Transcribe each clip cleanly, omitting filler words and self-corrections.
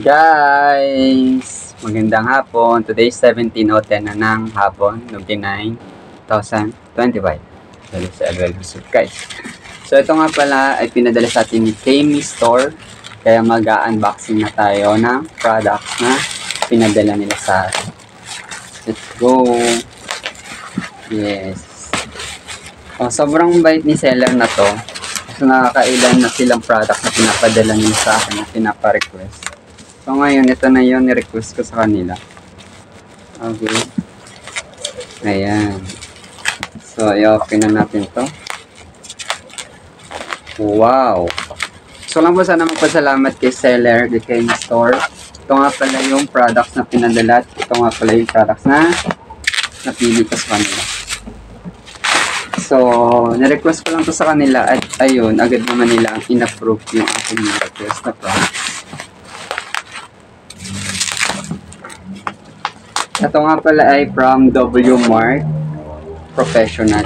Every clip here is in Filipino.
Guys, magandang hapon. Today is 17:10 na ng hapon, 29,025. Dali sa LL Husuk, guys. So ito nga pala ay pinadala sa atin ni Kami Store. Kaya mag-unboxing na tayo ng products na pinadala nila sa atin. Let's go. Yes. Sobrang bait ni seller na to. So nakakailan na silang product na pinapadala nila sa akin na pinapa-request. So ngayon, ito na yun, ni-request ko sa kanila. Okay. Ayan. So, i-open na natin to. Wow! So lang po sana magpasalamat kay seller, the Kami Store. Ito nga pala yung products na pinadala. Ito nga pala yung products na napili ko sa kanila. So, ni-request ko lang to sa kanila at ayun, agad naman nila ang in-approve yung aking request na products. Ito nga pala ay from W Mark Professional.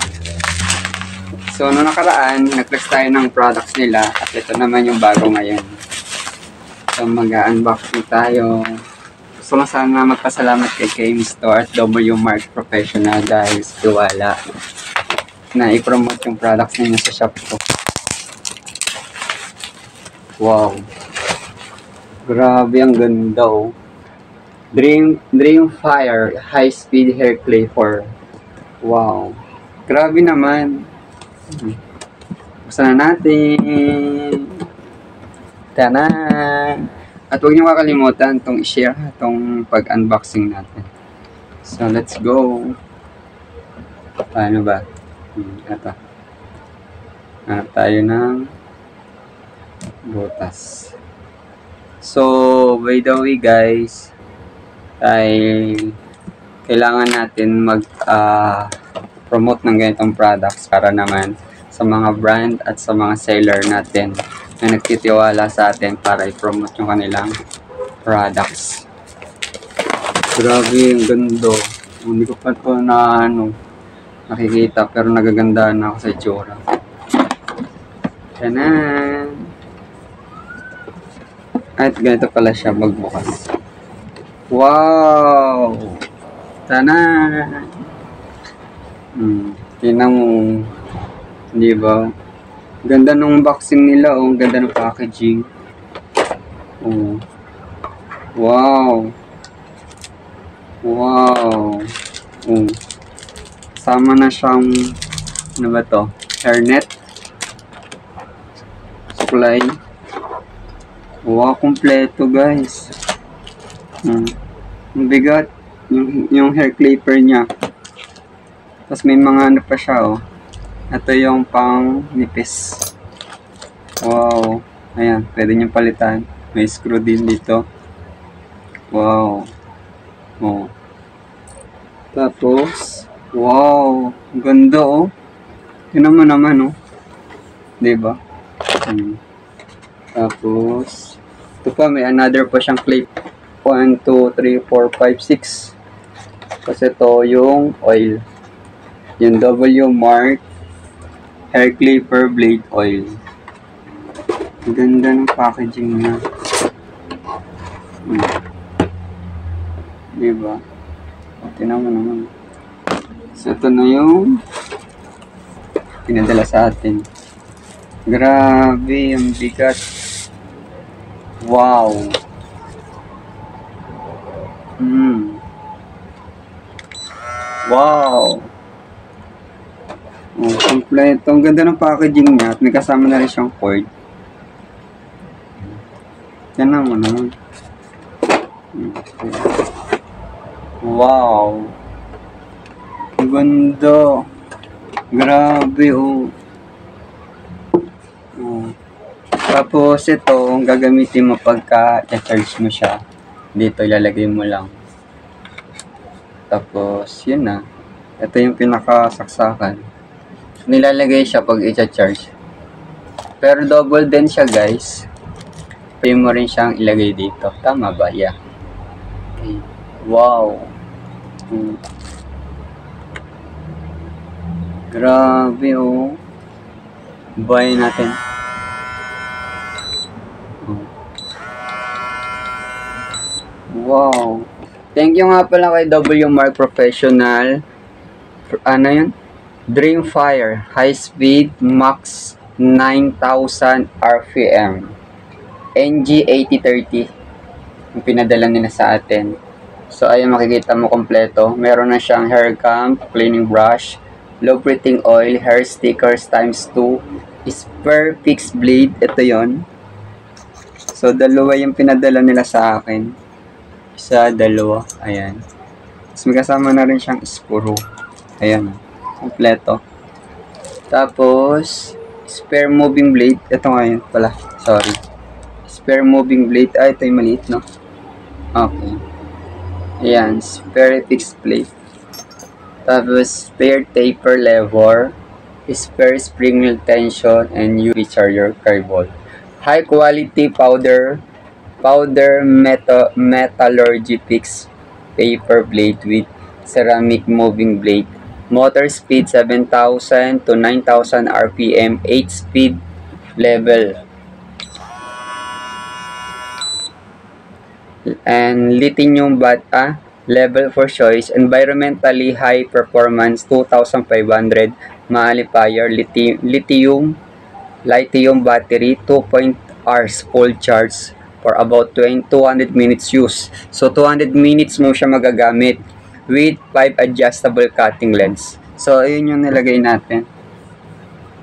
So, noong nakaraan, nag-request tayo ng products nila at ito naman yung bago ngayon. So, mag-unboxing tayo. Gusto lang sana magpasalamat kay Kami Store at W Mark Professional dahil sa tiwala na i-promote yung products ninyo sa shop ko. Wow! Grabe, ang ganda oh. Dreamfire High Speed Hair Clay for. Wow. Grabe naman. Buksan na natin. Tanan. At huwag niyo kakalimutan itong i-share itong pag-unboxing natin. So, let's go. Paano ba? Ito. Hanap tayo ng butas. So, by the way guys, ay kailangan natin mag-promote ng ganitong products para naman sa mga brand at sa mga seller natin na nagtitiwala sa atin para i-promote yung kanilang products. Grabe, ang ganda. Hindi ko pa ito na nakikita pero nagaganda na ako sa itsura. Tanan! At ganito pala siya magbukas. Wow! Tanan! Tingnan mo. Di ba? Ganda ng unboxing nila. Oh. Ganda ng packaging. Oh. Wow! Wow! Oh. Kasama na siyang ano ba to? Hairnet. Supply. Wow! Kompleto guys. Ang bigat yung hair clipper niya. Tapos may mga ano pa siya oh. Ito yung pang nipis. Wow. Ayan, pwede niyong palitan. May screw din dito. Wow. Oh. Tapos wow, ganda oh. Tingnan mo naman oh. 'Di ba? Tapos ito pa, may another pa siyang clip. 1, 2, 3, 4, 5, 6. Kasi ito yung oil. Yung W Mark Hair Clipper Blade Oil. Ang ganda ng packaging niya. Diba? Tingnan mo naman. So ito na yung pinadala sa atin. Grabe, ang bigat. Wow. Wow. Oh, kompleto. Ang ganda ng packaging niya at may kasama na rin siyang cord. Yan naman naman. Wow. Ang ganda. Grabe oh. Oh. Tapos ito, ang gagamitin mo pagka i-charge mo siya. Dito ilalagay mo lang. Tapos yun na. Ito yung pinakasaksakan. Nilalagay siya pag i-charge. Pero double din siya guys. Pwede mo rin siyang ilagay dito. Tama ba? Yeah. Okay. Wow. Grabe oh. Buy natin. Wow. Thank you nga pala kay W Mark Professional. Ano yun? Dreamfire. High speed. Max 9,000 RPM. NG8030. Yung pinadala nila sa atin. So, ayun, makikita mo kompleto. Meron na siyang hair comb, cleaning brush, lubricating oil, hair stickers times 2, spare fixed blade. Ito yon. So, dalawa yung pinadala nila sa akin. Isa, dalawa. Ayan. Tapos may kasama na rin siyang screw. Ayan. Kompleto. Tapos, spare moving blade. Ito ngayon pala. Sorry. Spare moving blade. Ah, ito yung maliit, no? Okay. Ayan. Spare fixed blade. Tapos, spare taper lever. Spare spring tension and USB charger cable. High quality powder metallurgy fixed paper blade with ceramic moving blade. Motor speed 7,000 to 9,000 RPM, 8 speed level. And lithium level for choice. Environmentally high performance 2,500 mAh lithium battery, 2 hours full charge for about 200 minutes use. So 200 minutes mo siya magagamit with 5 adjustable cutting lens. So ayun yung nilagay natin.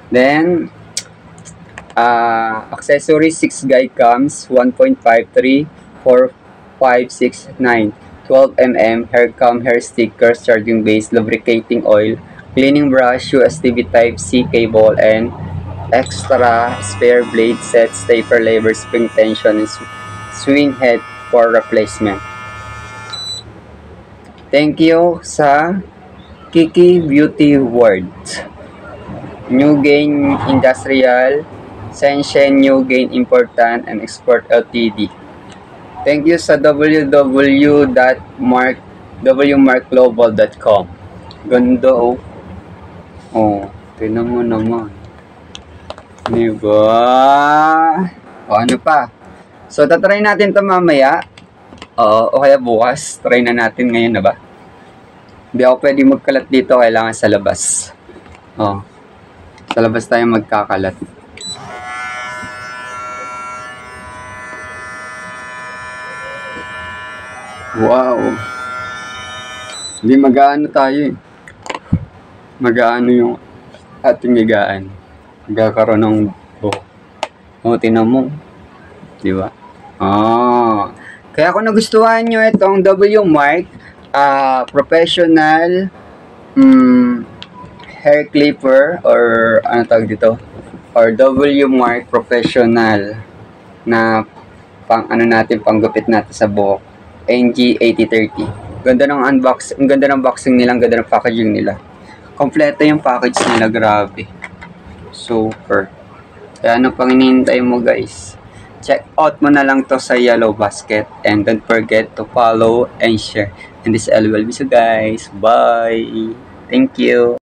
Then accessories 6 guide cams, 1.53, 4, 5, 6, 9, 12 mm, hair comb, hair stickers, charging base, lubricating oil, cleaning brush, USB Type-C cable, and extra spare blade sets, taper lever, spring tension, and swing head for replacement. Thank you sa Kiki Beauty World, New Gain Industrial, Shenzhen New Gain Import and Export Ltd. Thank you sa www.wmarkglobal.com. Ganda oh. Oh, tinan mo naman. Diba? O ano pa? So, tatry natin ito mamaya. O kaya bukas. Try na natin ngayon na ba? Hindi ako pwede magkalat dito. Kailangan sa labas. O. Sa labas tayo magkakalat. Wow. Hindi mag-aano tayo eh. Mag-aano yung ating higaan. Magkakaroon ng buhok. O, tinan mo. Diba? Kaya kung nagustuhan nyo itong W Mark professional hair clipper or ano tawag dito? Or W Mark professional na pang ano natin, panggupit natin sa buhok. NG8030. Ganda ng unboxing, ang ganda ng boxing nila, ang ganda ng packaging nila. Kompleto yung package nila, grabe. Super. Kaya ano pang hinihintay mo guys? Check out mo na lang to sa Yellow Basket. And don't forget to follow and share. And this is LOL. So guys, bye! Thank you!